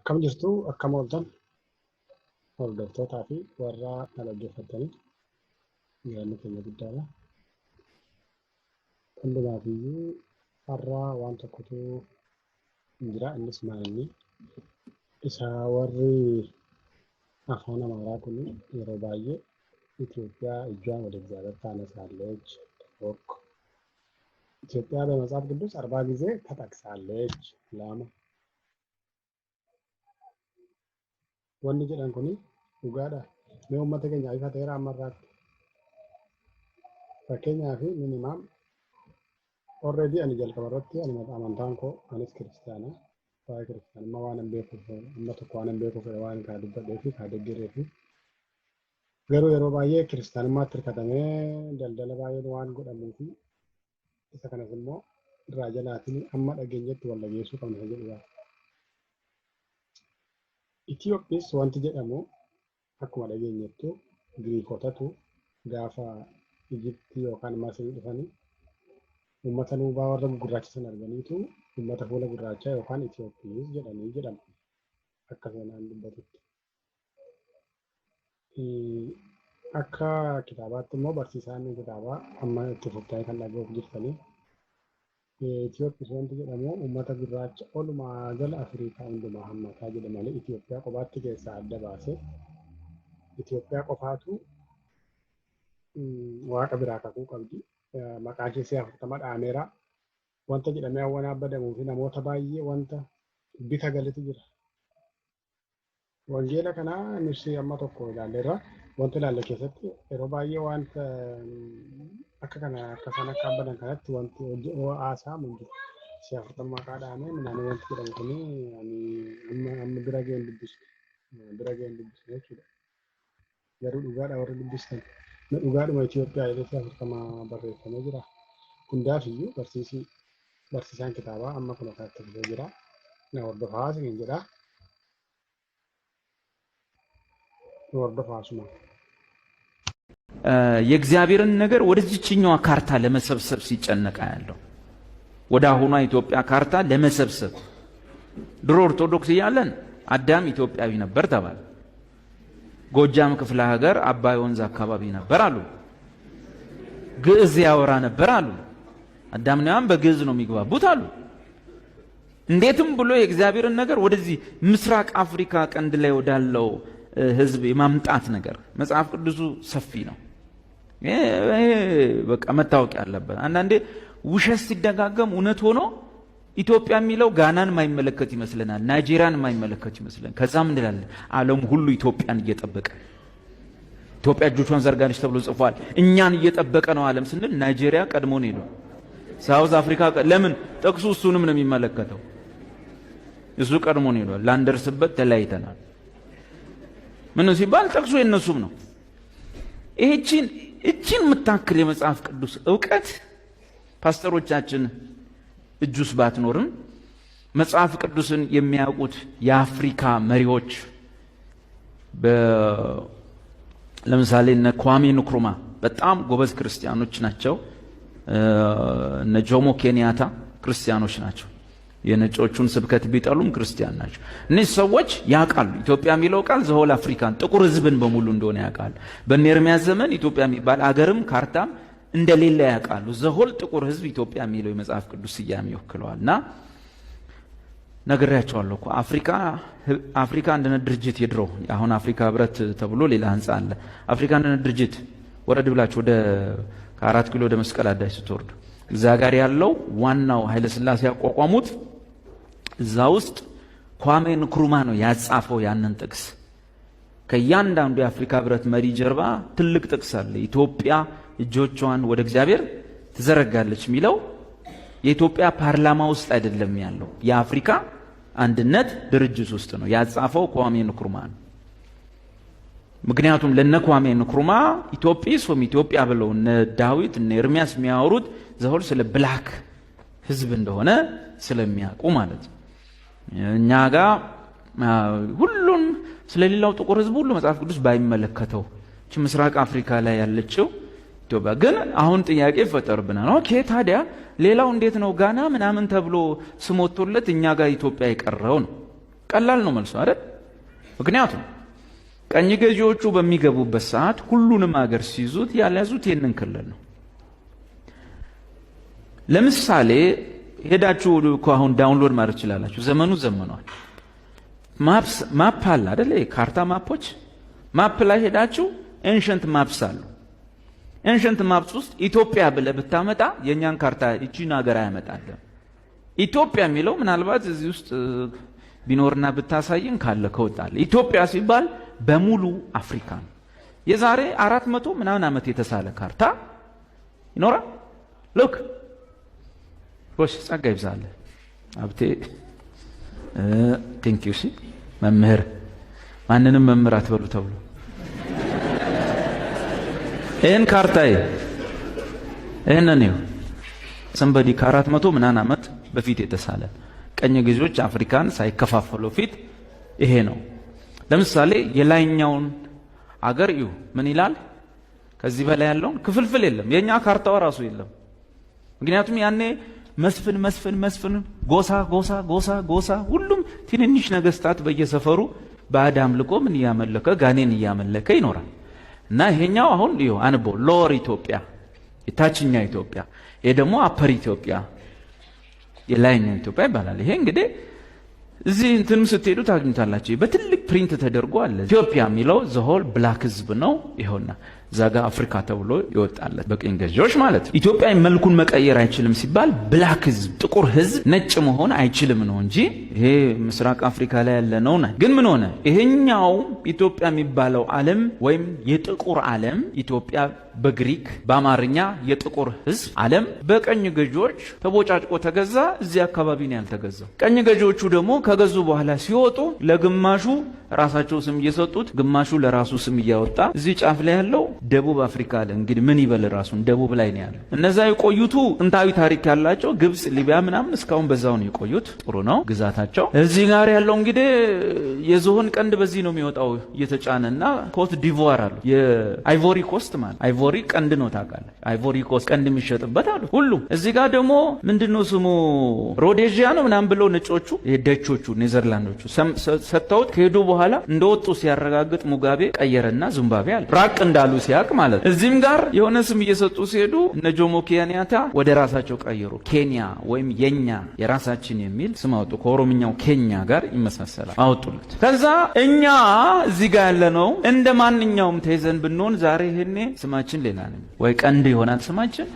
Akkam jirtu akkam ooltan hordoftootaa fi warra dhaggeeffatanii yaadni keenya guddaadha. Hundumaafiyyuu har'a waan tokkotu jira, innis maalinni isa warri afaan Amaaraa kun yeroo baay'ee Itoophiyaa ijaan ወደ እግዚአብሔር ታነሳለች ወክ ኢትዮጵያ በመጽሐፍ ቅዱስ 40 ጊዜ ተጠቅሳለች ለማ wanni jedhan kuni dhugaadha. Mee uummata keenya ifa teera ammarraatti fakkeenyaa fi minimaam already ani jalqaba irratti amantaan koo anis kiristaana waa'ee kiristaanummaa waan hin beekuuf amma tokko waan hin beekuuf waan kaa dubbadhee fi kaa deeggaree fi garuu yeroo baay'ee kiristaanummaatti hirkatamee daldala baay'een waan godhamuu fi isa kanas immoo irraa jalaatiin amma dhageenyetti wal dhageessuu qabna jedhudha. Itiyoophis wanti jedhamu akkuma dhageenyettu Giriikotatu gaafa Ijiptii yookaan Masirii dhufanii uummata nuubaa warra gurraachisan arganiitu uummata fuula gurraachaa yookaan Itiyoophis jedhanii jedhamu akka seenaan dubbatutti. Akka kitaabaatti immoo barsiisaan kitaabaa amma itti furtaa'ee kan dhaga'uuf jirtanii Itiyoophis wanti jedhamu uummata gurraacha olumaa jala Afrikaa hundumaa hammataa jedhamanii Itiyoophiyaa qofaatti keessaa adda baasee Itiyoophiyaa qofaatu waaqa biraa kakuu qabdi. Maqaan ishee 40 dhaameera. Wanta jedhamee hawwan abbadamuu fi namoota baay'ee wanta bita galitu jira. Wangeela kanaa nuti amma tokko ilaalleerra wanti ilaalle keessatti yeroo baay'ee wanta akka kana akka sana akka abbadan kanatti wanti haasaa mundu si 40 maqaa dhaamee minaan wanti jedhamu kuni amma bira ga'een dubbisu jechuudha. Garuu dhugaadha warri dubbistan dhugaadhuma Itoophiyaa irratti 40 barreeffamee jira. Hundaafiyyuu barsiisaan kitaabaa amma kun akkatti fufee jira. Na hordofaa siin jedha. ወርደፋሱማ የእግዚአብሔርን ነገር ወደዚህኛው ካርታ ለመሰብሰብ ሲጨነቃ ያለው ወደ አሁኗ ኢትዮጵያ ካርታ ለመሰብሰብ ድሮ ኦርቶዶክስ ያለን አዳም ኢትዮጵያዊ ነበር ተባለ። ጎጃም ክፍለ ሀገር አባይ ወንዝ አካባቢ ነበር አሉ። ግዕዝ ያወራ ነበር አሉ። አዳም ነው በግዕዝ ነው የሚግባቡት አሉ። እንዴትም ብሎ የእግዚአብሔርን ነገር ወደዚህ ምስራቅ አፍሪካ ቀንድ ላይ ወዳለው ህዝብ የማምጣት ነገር መጽሐፍ ቅዱሱ ሰፊ ነው። በቃ መታወቅ ያለበት አንዳንዴ ውሸት ሲደጋገም እውነት ሆኖ ኢትዮጵያ የሚለው ጋናን ማይመለከት ይመስለናል፣ ናይጄሪያን ማይመለከት ይመስለናል። ከዛም እንላለን ዓለም ሁሉ ኢትዮጵያን እየጠበቀ ኢትዮጵያ እጆቿን ዘርጋለች ተብሎ ጽፏል። እኛን እየጠበቀ ነው ዓለም ስንል ናይጄሪያ ቀድሞን ሄዶ ሳውዝ አፍሪካ ለምን ጥቅሱ እሱንም ነው የሚመለከተው። እሱ ቀድሞን ሄዶ ላንደርስበት ተለያይተናል። ምን ሲባል ጥቅሱ የነሱም ነው። እቺን መታከል የመጽሐፍ ቅዱስ ዕውቀት ፓስተሮቻችን እጁስ ባትኖርም መጽሐፍ ቅዱስን የሚያውቁት የአፍሪካ መሪዎች ለምሳሌ እነ ኳሜ ንክሩማ በጣም ጎበዝ ክርስቲያኖች ናቸው። እነ ጆሞ ኬንያታ ክርስቲያኖች ናቸው። የነጮቹን ስብከት ቢጠሉም ክርስቲያን ናቸው። እነዚህ ሰዎች ያውቃሉ ኢትዮጵያ የሚለው ቃል ዘሆል አፍሪካን ጥቁር ህዝብን በሙሉ እንደሆነ ያውቃሉ። በኔርሚያስ ዘመን ኢትዮጵያ የሚባል አገርም ካርታም እንደሌለ ያውቃሉ። ዘሆል ጥቁር ህዝብ ኢትዮጵያ የሚለው የመጽሐፍ ቅዱስ ስያሜ ይወክለዋልና ነግሬያቸዋለሁ እኮ አፍሪካ አንድነት ድርጅት የድሮ አሁን አፍሪካ ህብረት ተብሎ ሌላ ህንጻ አለ። አፍሪካ አንድነት ድርጅት ወረድ ብላችሁ ወደ 4 ኪሎ ወደ መስቀል አዳራሽ ስትወርዱ እዛ ጋር ያለው ዋናው ኃይለ ሥላሴ ያቋቋሙት እዛ ውስጥ ኳሜ ንክሩማ ነው ያጻፈው ያንን ጥቅስ። ከያንዳንዱ የአፍሪካ ህብረት መሪ ጀርባ ትልቅ ጥቅስ አለ። ኢትዮጵያ እጆቿን ወደ እግዚአብሔር ትዘረጋለች የሚለው የኢትዮጵያ ፓርላማ ውስጥ አይደለም ያለው፣ የአፍሪካ አንድነት ድርጅት ውስጥ ነው ያጻፈው ኳሜ ንክሩማ ነው። ምክንያቱም ለነኳሜ ንክሩማ ኢትዮጵያ ብለው እነ ዳዊት እነ ኤርሚያስ የሚያወሩት ዘሆል ስለ ብላክ ህዝብ እንደሆነ ስለሚያውቁ ማለት ነው። እኛ ጋር ሁሉም ስለሌላው ጥቁር ህዝብ ሁሉ መጽሐፍ ቅዱስ ባይመለከተው እቺ ምስራቅ አፍሪካ ላይ ያለችው ኢትዮጵያ ግን አሁን ጥያቄ ፈጠርብናል። ኦኬ ታዲያ ሌላው እንዴት ነው ጋና ምናምን ተብሎ ስሞቶለት እኛ ጋር ኢትዮጵያ የቀረው ነው? ቀላል ነው መልሶ አይደል? ምክንያቱም ቀኝ ገዢዎቹ በሚገቡበት ሰዓት ሁሉንም ሀገር ሲይዙት ያልያዙት ይህንን ክልል ነው። ለምሳሌ ሄዳችሁ እኮ አሁን ዳውንሎድ ማድረግ ትችላላችሁ። ዘመኑ ዘመኗል። ማፕ አለ አይደል? ካርታ ማፖች፣ ማፕ ላይ ሄዳችሁ ኤንሸንት ማፕስ አሉ። ኤንሸንት ማፕስ ውስጥ ኢትዮጵያ ብለህ ብታመጣ የእኛን ካርታ እቺን ሀገር አያመጣልም። ኢትዮጵያ የሚለው ምናልባት እዚህ ውስጥ ቢኖርና ብታሳየን ካለ ከወጣለ ኢትዮጵያ ሲባል በሙሉ አፍሪካ ነው። የዛሬ 400 ምናምን ዓመት የተሳለ ካርታ ይኖራል። ሉክ ወሽ ጸጋ ይብዛል አብቴ ቴንክ ዩ ሲ መምህር ማንንም መምህር አትበሉ ተብሎ ይህን ካርታዬ ይህንን ነው ሰንበዲ ከ400 ምናምን ዓመት በፊት የተሳለ ቀኝ ገዢዎች አፍሪካን ሳይከፋፈሉ ፊት ይሄ ነው። ለምሳሌ የላይኛውን አገር እዩ ምን ይላል? ከዚህ በላይ ያለውን ክፍልፍል የለም። የኛ ካርታው ራሱ የለም። ምክንያቱም ያኔ መስፍን ጎሳ ሁሉም ትንንሽ ነገስታት በየሰፈሩ ባዕድ አምልኮ ምን እያመለከ ጋኔን እያመለከ ይኖራል። እና ይሄኛው አሁን እዩ አንቦ ሎወር ኢትዮጵያ የታችኛ ኢትዮጵያ፣ ይሄ ደግሞ አፐር ኢትዮጵያ የላይኛው ኢትዮጵያ ይባላል። ይሄ እንግዲህ እዚህ እንትንም ስትሄዱ ታግኝታላችሁ። በትልቅ ፕሪንት ተደርጎ አለ። ኢትዮጵያ የሚለው ዘሆል ብላክ ህዝብ ነው። ይኸውና ዛጋ አፍሪካ ተብሎ ይወጣለት በቀኝ ገዢዎች ማለት ነው። ኢትዮጵያ መልኩን መቀየር አይችልም ሲባል ብላክ ህዝብ ጥቁር ህዝብ ነጭ መሆን አይችልም ነው እንጂ ይሄ ምስራቅ አፍሪካ ላይ ያለ ነው። ግን ምን ሆነ? ይሄኛው ኢትዮጵያ የሚባለው ዓለም ወይም የጥቁር ዓለም ኢትዮጵያ በግሪክ በአማርኛ የጥቁር ህዝብ ዓለም በቀኝ ገዢዎች ተቦጫጭቆ ተገዛ። እዚህ አካባቢ ነው ያልተገዛው። ቀኝ ገዢዎቹ ደግሞ ከገዙ በኋላ ሲወጡ ለግማሹ ራሳቸው ስም እየሰጡት ግማሹ ለራሱ ስም እያወጣ እዚህ ጫፍ ላይ ያለው ደቡብ አፍሪካ አለ። እንግዲህ ምን ይበል ራሱን ደቡብ ላይ ነው ያለው። እነዛ የቆዩቱ ጥንታዊ ታሪክ ያላቸው ግብጽ፣ ሊቢያ ምናምን እስካሁን በዛው ነው የቆዩት። ጥሩ ነው ግዛታቸው። እዚህ ጋር ያለው እንግዲህ የዝሆን ቀንድ በዚህ ነው የሚወጣው እየተጫነና ኮት ዲቮር አሉ። የአይቮሪ ኮስት ማለት አይቮሪ ቀንድ ነው ታውቃለህ። አይቮሪ ኮስት ቀንድ የሚሸጥበት አሉ ሁሉም። እዚህ ጋር ደግሞ ምንድነው ስሙ ሮዴዥያ ነው ምናምን ብለው ነጮቹ የደቾቹ ኔዘርላንዶቹ ሰጥተውት ከሄዱ በኋላ እንደወጡ ሲያረጋግጥ ሙጋቤ ቀየረና ዚምባብዌ አለ። ራቅ እንዳሉ ሲያቅ ማለት። እዚህም ጋር የሆነ ስም እየሰጡ ሲሄዱ እነ ጆሞ ኬንያታ ወደ ራሳቸው ቀየሩ። ኬንያ ወይም የኛ የራሳችን የሚል ስም አወጡ። ከኦሮምኛው ኬኛ ጋር ይመሳሰላል አወጡለት። ከዛ እኛ እዚህ ጋር ያለ ነው እንደ ማንኛውም ተይዘን ብንሆን ዛሬ ይሄኔ ስማችን ሌላ ነው ወይ ቀንድ ይሆናል ስማችን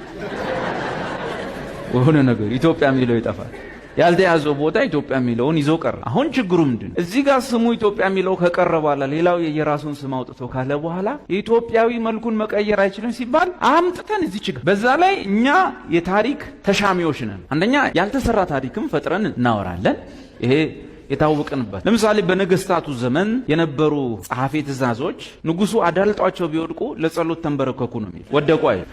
ወሆነ ነገር ኢትዮጵያ የሚለው ይጠፋል። ያልተያዘው ቦታ ኢትዮጵያ የሚለውን ይዞ ቀረ። አሁን ችግሩ ምንድነው? እዚህ ጋር ስሙ ኢትዮጵያ የሚለው ከቀረ በኋላ ሌላው የየራሱን ስም አውጥቶ ካለ በኋላ ኢትዮጵያዊ መልኩን መቀየር አይችልም ሲባል አምጥተን እዚህ ችግር። በዛ ላይ እኛ የታሪክ ተሻሚዎች ነን። አንደኛ ያልተሰራ ታሪክም ፈጥረን እናወራለን። ይሄ የታወቀንበት። ለምሳሌ በነገስታቱ ዘመን የነበሩ ጸሐፊ ትእዛዞች ንጉሱ አዳልጧቸው ቢወድቁ ለጸሎት ተንበረከኩ ነው የሚል ወደቁ አይደል?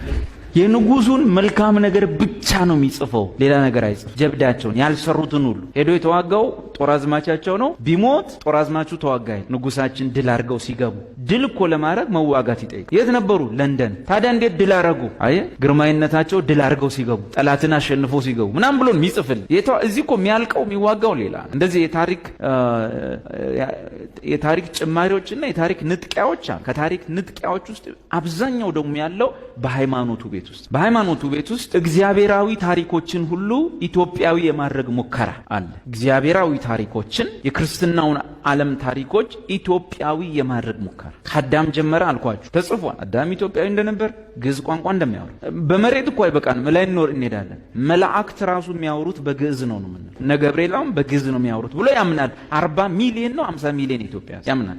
የንጉሱን መልካም ነገር ብቻ ነው የሚጽፈው፣ ሌላ ነገር አይጽፍ። ጀብዳቸውን ያልሰሩትን ሁሉ ሄዶ የተዋጋው ጦር አዝማቻቸው ነው። ቢሞት ጦር አዝማቹ ተዋጋይ። ንጉሳችን ድል አድርገው ሲገቡ ድል እኮ ለማድረግ መዋጋት ይጠይቅ። የት ነበሩ? ለንደን። ታዲያ እንዴት ድል አደረጉ? አየ ግርማዊነታቸው ድል አድርገው ሲገቡ ጠላትን አሸንፎ ሲገቡ ምናምን ብሎ የሚጽፍል። እዚህ እኮ የሚያልቀው የሚዋጋው ሌላ። እንደዚህ የታሪክ ጭማሪዎችና የታሪክ ንጥቂያዎች አሉ። ከታሪክ ንጥቂያዎች ውስጥ አብዛኛው ደግሞ ያለው በሃይማኖቱ ቤት ውስጥ በሃይማኖቱ ቤት ውስጥ እግዚአብሔራዊ ታሪኮችን ሁሉ ኢትዮጵያዊ የማድረግ ሙከራ አለ። እግዚአብሔራዊ ታሪኮችን የክርስትናውን ዓለም ታሪኮች ኢትዮጵያዊ የማድረግ ሙከራ ከአዳም ጀመረ አልኳችሁ፣ ተጽፏል። አዳም ኢትዮጵያዊ እንደነበር ግዕዝ ቋንቋ እንደሚያወሩ በመሬት እኮ አይበቃንም፣ ላይ እንሄዳለን። መላእክት ራሱ የሚያወሩት በግዕዝ ነው ነው እነ ገብርኤል በግዕዝ ነው የሚያወሩት ብሎ ያምናል። 40 ሚሊዮን ነው 50 ሚሊዮን ኢትዮጵያ ያምናል።